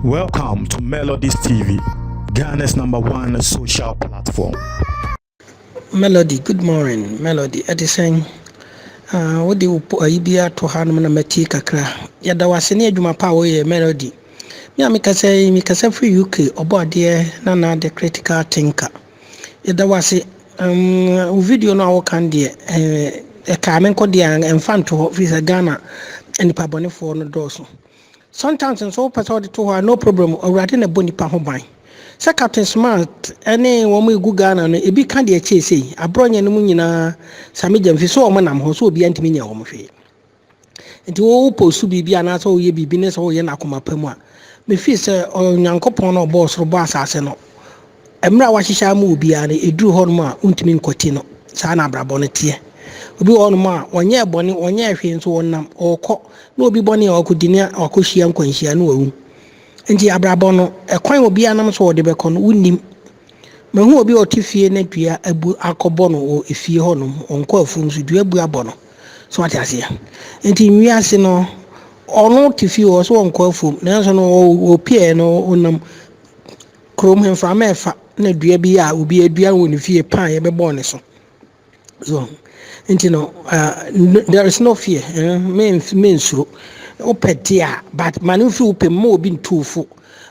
Welcome to Melodies TV, Ghana's #1 social platform. Melody, good morning. Melody, Edison. What do you put a IBA to Hanman Mati Kakra? Yada was any Juma Power Melody. Ya Mikasa free UK or body Nana the critical thinker. Yada was video now can dear a Carmen Codian and fan to Visa Ghana and the Paboni for no dorsal. Sometimes and so persuaded to her no problem or writing a bony pahobine. Sir Captain Smart, any woman good Ghana, a big candy chase, a bronze and munina, Samijam Fiso manam, who so be antimina home of it. And to all post to be an asshole ye be business or yanakuma pema. Me feast or Yankopon or boss or bass aseno. Emra washisha mubi and a drew horma untimin cotino, Sana Brabonetia. Obi on ma onye boni onye ahwe nso wonam okọ na obi boni okudinia okohia nkwanhia na wawu enti abrabo no ekwan obi anam so wode bekọ no unnim mahu obi otifie na dua abu akọbọ no o efie honom onko afu nso dua abu abọ no so ate ase enti nwiase no ono tifie o so onko afu na so no opie no onam krom hemfra mefa na dua bi a obi adua woni fie pan ye bebọ ne so and there is no fear. Men suru opetia, but manufu pe mo bin tufu.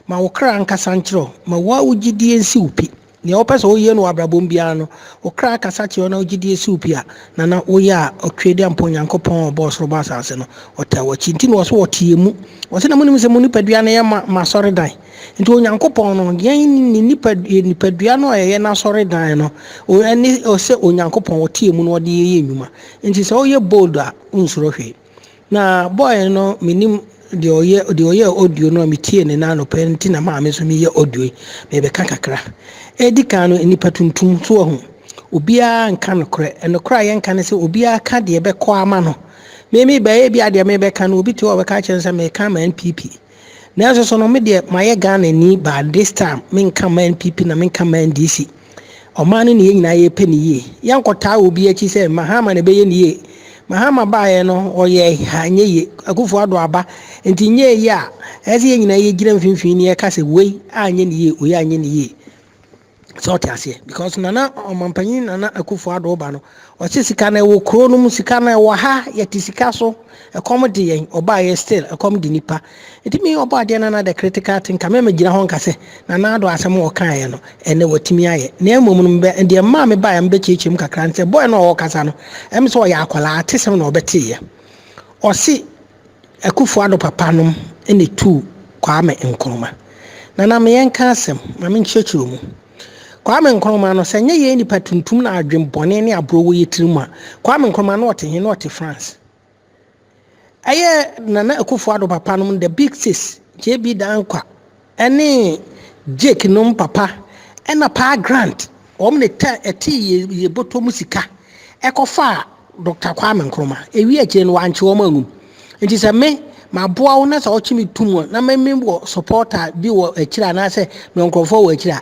Ma okra anka sanchiro, ma wa ujidi ensiupi. Ni opes oye no abrabombiano, okra kasachi ona ujidi ensiupia. Nana oya okredi amponya nkopon boss robasa aseno. Ota wachinti no so otiemu. Wasena muni mse muni peduana ya ma sorry dai. Nti onyankopon no yen ni nipadua no ye na sori dan no o ani o se onyankopon otie mu no de ye enwuma nti se oye bold a unsuro hwe na boy no minim de oye audio no mitie ne na no penti na ma me so mi ye audio me be kakakra edika no nipa tuntum so ho obia nka no kre enokra ye nka ne se obia ka de be ko ama no me ba ye bia de me be ka no obi te o be ka chense me ka ma NPP. Now, so no media, my Ghana ni but this time, men come NPP na men come NDC. O man ni na ye penny ye. Young Kota will be a chi say, Mahama ne be ye. Mahama ba no, or ye, hanye ye, a good for Adwaba, and tinye ya, as ye na ye given fin ye cast away, anyen ye, we anyen ye. So I say, because Nana or Mampany, Nana a kufu adobano, or Sisicana will chronum sicana waha, yet Tisicaso, a comedy or buy a still a comedy nipa. It mean about the another critical thing, Kamema Ginahonka say, Nanado as a more kind, and they were Timia, near Mum and their mammy by and betty chimka cran, say, boy no casano, I'm so yaquala, tism or betty. Or see a kufu adopapanum in the two Kwame and Coma. Nana me and Cassam, I mean church room. Kwame Nkrumah no sɛ nyɛ yɛ nipa tuntum na adwembɔne ne abrowo yɛ tirim a Kwame Nkrumah no ɔte he no ɔte France ɛyɛ Nana Akufo-Addo papa no the big sis JB Dankwa ɛne Jake no papa ɛna Pa Grant ɔm ne ɛti yɛ bɔtɔ mu sika ɛkɔfa Dr. Kwame Nkrumah ewi akyi no wanche wɔn angum nti sɛ me ma boa wo na sɛ ɔkye tum na me wɔ supporter bi wɔ akyira na sɛ me nkrɔfo wɔ akyira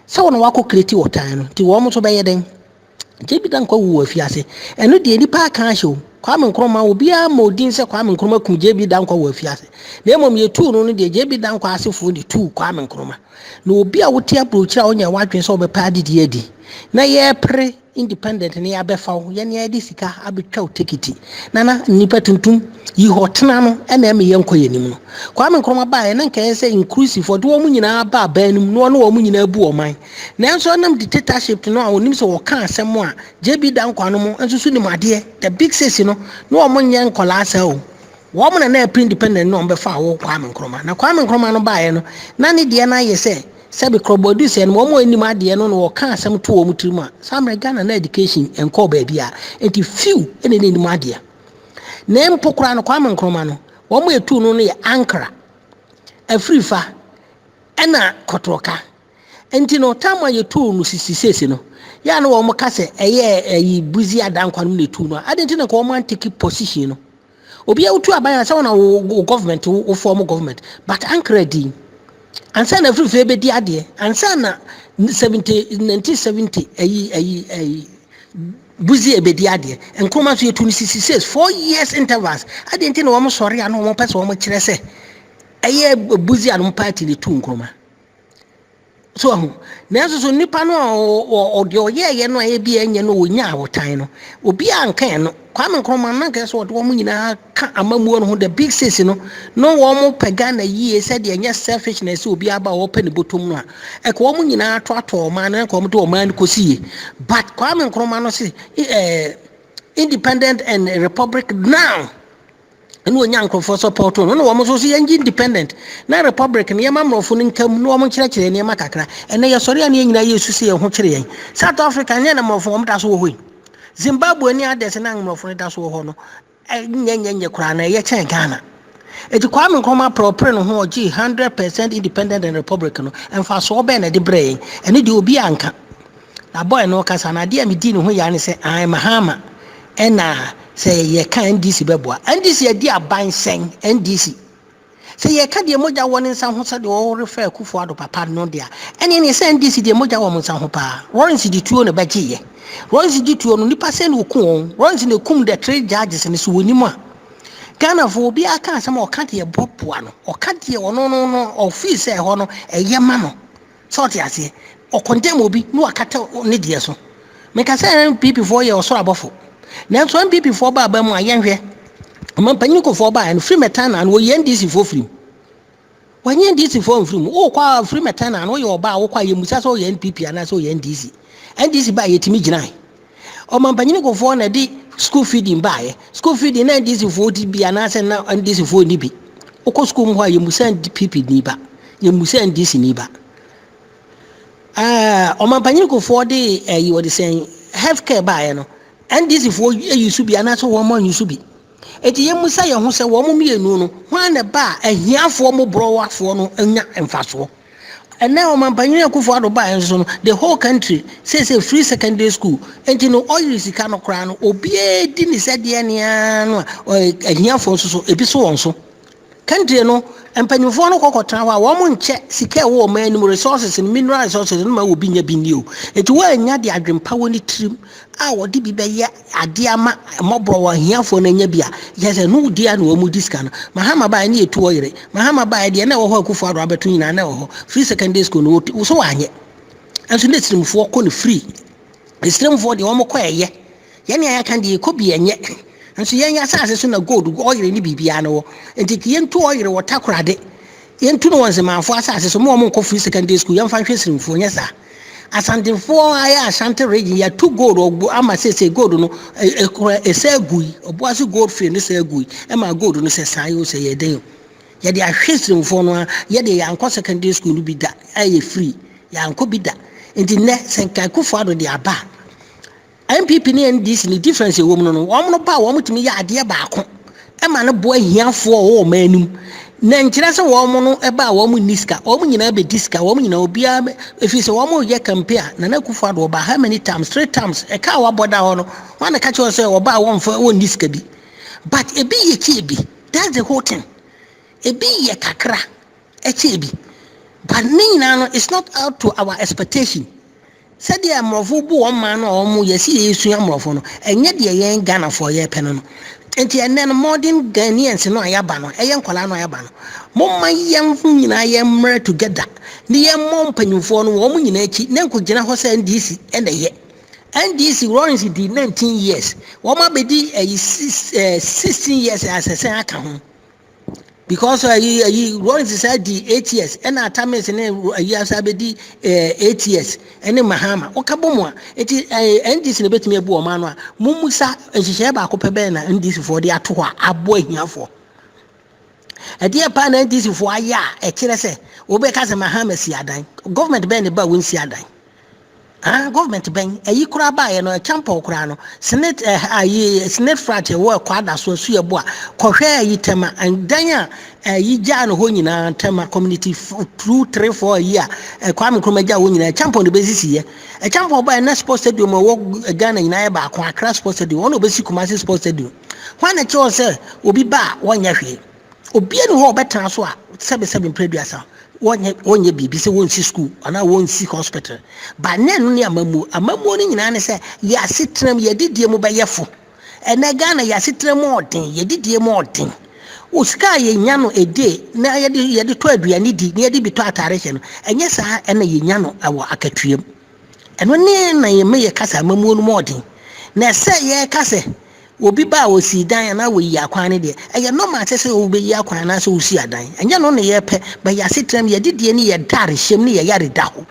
sɛ wɔn wakɔ kreti wɔ tan no nti wɔn nso bɛyɛ den JB Dankwa wu afiase ɛno deɛ nipa aka ahyɛ Kwame Nkrumah obiara ma odin sɛ Kwame Nkrumah kum JB Dankwa wu afiase na mmom yɛ tu no deɛ JB Dankwa asefo de tu Kwame Nkrumah na obi a wote aprokyira wonya wadwen sɛ ɔbɛpa adidi adi na yɛpre independent ne yɛabɛfa wo yɛne yɛde sika abɛtwa wo tikiti nana nipa tuntum yi hɔtena no ɛna ɛme yɛnkɔ yɛnim no Kwame Nkrumah ba ɛna nka yɛ sɛ inclusive ɔde wɔn nyinaa ba abanum no ɔno wɔn nyinaa bu ɔman nanso ɛnam dictatorship no a onim sɛ wɔka asɛm a JB Dankwa no mo nso so nim adeɛ the big sis no na wɔn nyɛ nkɔlaa sɛ o wɔn na ɛpre independent no ɔmbɛfa wo Kwame Nkrumah na Kwame Nkrumah no baeɛ no na ne deɛ na ayɛ sɛ Sabi Krobodus and one more in Madia no can't some two mutrima. Some Ghana education and call baby are and few any in Madia. Name Pokrano Kwame Nkrumah. One way two no near Ankara. A free fa Anna Kotroka. And no time where you two no says no. Ya no one case a year a busy Dankwa tuno. I didn't know one take position. Obi out to buy someone government or former government, but Ankara D. And son of free baby idea, and son 1970 a buzi ebedi ade enkroma so yetu 66 4 years intervals ade nti na wo mo sori ano wo pese wo mo kire se eye buzi anu party le tu nkroma so ahu na so nipa no o de oyeye no aye bi enye no onya awotan no obi ankan no Kwame Nkrumah na nke so wo mo nyina ka amamuo no ho the big six no wo mo pega na yie said de enya selfishness obi aba wo pe ne botom no a e ko wo mo nyina ato man na ko mo to man ko siye but Kwame Nkrumah no say independent and republic now no nya nkrofo support no wo mo so say independent na republic ne yema mrofo ne nkam no wo mo kire ne yema kakra ene ye sori ane nyina yesu se ye ho kire yen South Africa nya na mrofo wo mta so wo hoi Zimbabwe ni adese na mrofo ne da so wo ho no nyenyenye kura na ye chen Ghana eti Kwame Nkrumah proper no ho oji 100% independent and republic no emfa so be na de brain ene de obi anka na boy no kasa na de amedi ne ho ya ne se ai Mahama ena say ye kan NDC beboa NDC adi aban sen NDC say ye ka de moja woni nsan ho se de wo refer Akufo-Addo papa no dia ene ne say NDC de moja wo nsan ho pa Lawrence di tuo ne baje ye Lawrence di tuo no nipa se ne okun Lawrence ne kum the three judges ne so woni mu a Ghana fo obi aka asem o ka de bopoa no o ka de ono no office e ho no eye ma no sort ase o condemn obi no akata ne de so me ka say NPP for ye o so abofo na so NPP for ba mu ayenhwe ampanyin ko for ba and free metana and wo NDC for free wanyen NDC for free o kwa free metana and wo ye oba wo kwa yemusa so ye NPP ana so ye NDC ba yetimi ginai o mampanyin ko for na di school feeding ba ye school feeding na NDC for di bi ana se na NDC for ni bi o ko school ho yemusa NPP ni ba yemusa NDC ni ba o mampanyin ko for di you what saying healthcare ba ye no NDC for use bi ana so wo mo use bi eti yemusa ye ho se wo mo mienu no hwan na ba ahiafo mo browafo no anya emfaso and now mampanyin Akufo-Addo ba enso no the whole country say free secondary school enti no oil sika no kra no obi edi ni se de ania no ahiafo so ebi so won so country no empanyufo no kokotra wa wo mo nche sika wo ma anim resources and mineral resources no ma wo binya bi o eti wo anya de adwempa woni trim a wo de bi be ye ade ama mobro wa hiafo na nya bia yes no dia na wo mu diska no Mahama ba ne etu oyire Mahama ba de na wo ho Akufo-Addo abeto nyina na wo ho free secondary school no so wanye anso ne trimfo ko ne free trimfo de wo mo ko eye ye ne ya kan de ko bi enye nso yenya asase so na gold oyire ni bibia no enti yentu oyire wotakorade yentu no wonse manfo asase so mo nko free secondary school yemfa hwesimfo nya sa asantefo aya asante region ya two gold ogbo ama sese gold no esagui oboase gold free no sagui e ma gold no se sayo se yeden ye de ahwesimfo no ye de yanko secondary school no bi da aye free yanko bi da enti ne senka Akufo-Addo de aba NPP ne NDC ni difference wo mu no wo mu ba wo mutumi ya ade baako e ma ne bo ahiafo wo manum na nkira se wo mu no e ba wo mu niska wo mu nyina be diska wo mu nyina obia efi se wo mu ye campaign na Akufo-Addo ba how many times 3 times e ka wa boda ho no wan ka che se wo ba wo mfa wo niska bi but e bi ye chi bi that's the whole thing e bi ye kakra e chi bi but nina no it's not out to our expectation said the amorfo bu o man no mo yesi yesu amorfo no enye de yen Ghana for ye pen no enti enen modern Ghanaians no ayaba no eyen kwala no ayaba no mo man yen nyina ye mre together ne ye mo mpanyufo no wo mo nyina echi ne nkogina ho se NDC ene ye NDC Lawrence di 19 years wo ma be di 16 years asese aka ho because Lawrence said the 8 years and atames ne asabedi 8 years ene Mahama okabomo eti NDC ne betimi ebu o ma no a mumusa nhihye ba akopebe na NDC for de ato a abo ahiafo ade pa na NDC for aya e kire se obeka se Mahama si adan government be ne ba won si adan government ben ayi kura ba ye no champo kura no senate senate frat wo kwada so su ye bo a kohwe ayi tema andanya ayi ja no ho nyina tema community 2 3 4 year Kwame Nkrumah ja ho nyina champo no bezisi ye champo ba na sports stadium wo Ghana nyina ye ba ko Accra sports stadium ono besi Kumasi sports stadium hwana cho se obi ba wonya hwe obi enu ho betra so a sebe preduasa wonye bibi se wonsi school ana wonsi hospital ba nenu ne amamu ni nyina ne se ya sitram ye didie mu bayefo ene Ghana ya sitram odin ye didie mu odin usika ye nya no ede na ye de to aduane di na ye de bi to atare hye no enye saa ene ye nya no awo akatuam eno ne na ye me ye kasa amamu no modin na se ye kasa obi ba osi dan na wo yi akwan ne de eye no ma tese obi yi akwan na so osi adan enye no ne ye pe ba ya sitram ye didie ne ye dare hyem ne ye yare da ho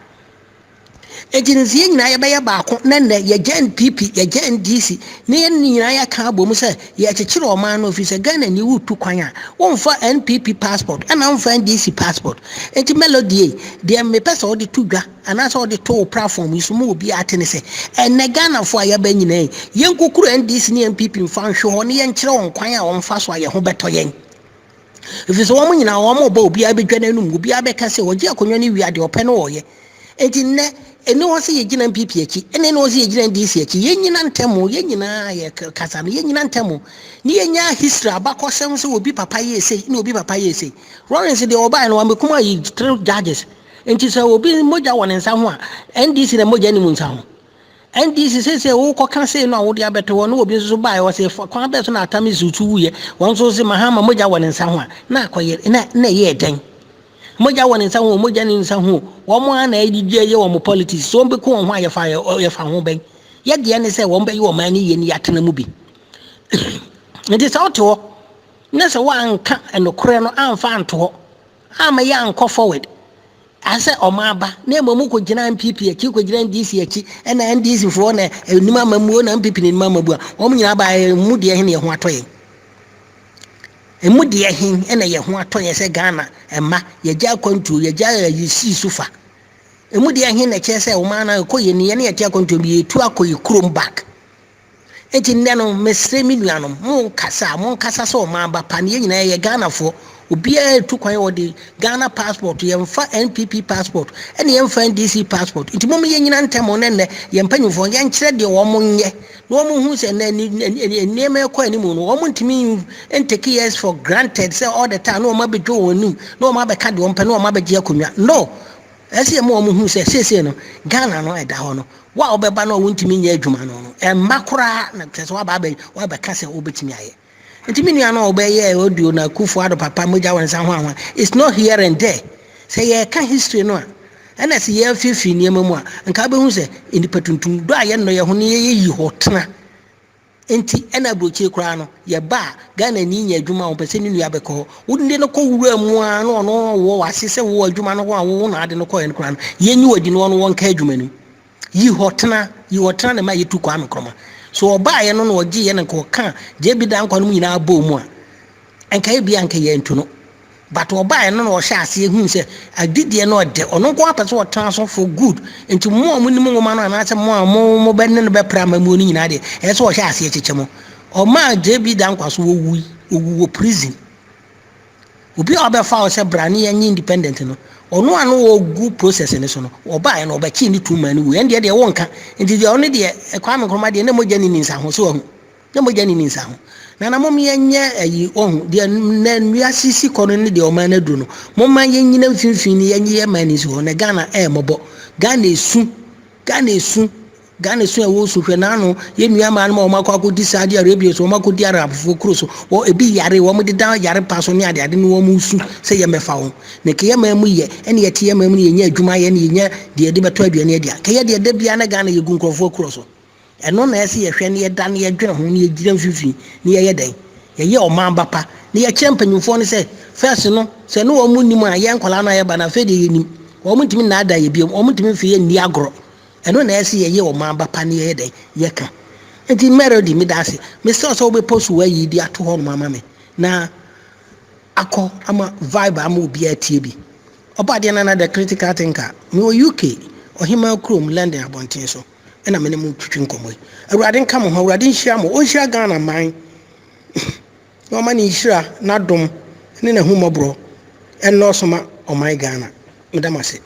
ejinzie nyina ye be ye baako na ye NPP ye NDC ne ye nyina ya ka abom se ye kekere o man no office Ghana ni wutu kwan a wonfa NPP passport ana wonfa NDC passport enti melody de me pesa odi tudwa ana so odi to platform isu mu obi atene se ene Ghana fo ya ba nyina ye nkukuru NDC ne NPP mfa nhwe ho ne ye nkere won kwan a wonfa so ye ho beto yen office wo mu nyina wo mo ba obi abedwa nanum obi abeka se oji akonwa ne wiade ope no wo ye enti ne ene wo se ye gina NPP aki ene no se ye gina NDC aki ye nyina ntemo ye nyina ye kasa no ye nyina ntemo ni ye nya history abakosem se obi papa ye sei ni obi papa ye sei Lawrence de oba no amekuma yi three judges enti se obi moja won nsa ho a NDC na moja ni mu nsa ho NDC se wo ko kan se no wo de abeto wo no obi so bae wo se kwan be so na atami zutu wuye won so se mahama moja won nsa ho a na akoye na ye den moja won nsa ho moja ni nsa ho wo mo ana edije ye wo mo politics so be ko ho aye fa ho ben ye de ne se wo be ye wo man ni ye ni atena mu bi nti sa oto ne se wa anka enokore no amfa anto ama ye anko forward ase omaba na emamu ko gina NPP aki ko gina NDC aki na NDC fo na enima mamu na NPP ni enima mabu a wo nyina ba mu de he ne ho atoye emu de hin ena ye ho atoye se Ghana emma ye gya kwantu ye gya yisi sufa emu de hin na che se wo mana ko ye ne ye tia kwantu bi etu akoyi krom back enti nne no mesre minuanom mon kasa so ma ba pa ne nyina ye Ghana fo obi etu kwan wo de Ghana passport ye mfa NPP passport ene ye mfa NDC passport enti mom ye nyina ntemo ne ye mpanyufo ye nkyere de wo monye no mo hu se na ne me ko ani mu no wo ntimi take years for granted say all the time no ma be dwo wonu no ma be ka de wo mpa no ma be gye akonwa no ese mo hu se no Ghana no eda ho no wa obeba no wo ntimi nya adwuma no emma kora na tese wa ba ka se obetimi aye enti minua no obeye audio na Kufu Addo papa moja wonsa ho it's not here and there say ye ka history no ana se ye fifi niam mu a nka be hu se indipatuntum do aye no ye ho ne ye yi hotena enti ana broche kura no ye ba Ghana ni nya adwuma wo pese ni nua beko wo ndi no ko wura mu a no no wo wase se wo adwuma no ho a wo na ade no ko ye kura no ye nyi wadi no won ka adwuma ni yi hotena na ma yetu kwa mekroma so oba ye no no ogi ye nko ka je bi dan kwa no nyina ba mu a enka ye bia enka ye ntuno but oba ye no no hye ase hu se adidie no de ono ko apese o transfer for good enti mo mu ni mo ma no na ase mo be ne no be prama mu ni nyina de e so o hye ase chechemo o ma je bi dan kwa so owu prison obi obefa o se brani ye independent no ono ano ogu process ne so no oba ye no obachi ni too many we ende de wonka enti de ono de kwa mekroma de na moja ni nsa ho so ho na moja ni nsa ho na mom ye nye ayi ohu de na nua sisi kono ne de o ma na du no mom ye nyina mfimfini ye nye mani so na Ghana mobo Ghana esu e wo su hwe na no ye nua ma no ma kwa di Saudi Arabia so ma di Arab fo kro so wo ebi yare wo mo de da yare pa so ne ade no wo mu su se ye mefa wo ne ke ye ma mu ye ene ye te ye ma mu ye nya adwuma ye ne ye nya de de beto aduane ye dia ke ye de bia na Ghana ye gu nkrofo kro so eno na ese ye hwe ne ye da ne ye dwene ho ne ye gira mfifi ne ye den ye o man bapa ne ye chempanyufo ne se first no se no wo mu nim a ye nkola na ye ba na fe de ye nim wo mu ntimi na ada ye biem wo mu ntimi fi ye ni agro eno na ese ye o man bapa ne ye den ye ka enti melody mi da se me so be post wa yi di ato ho mama me na akọ ama vibe ama obi atie bi oba de na the critical thinker me o UK ohima krom London abonten so ena me ne mu twitwi nkomo awurade nka mo ho awurade nhia mo o nhia Ghana man no ma ni nhia na dom ne na humobro enno soma o my Ghana medamase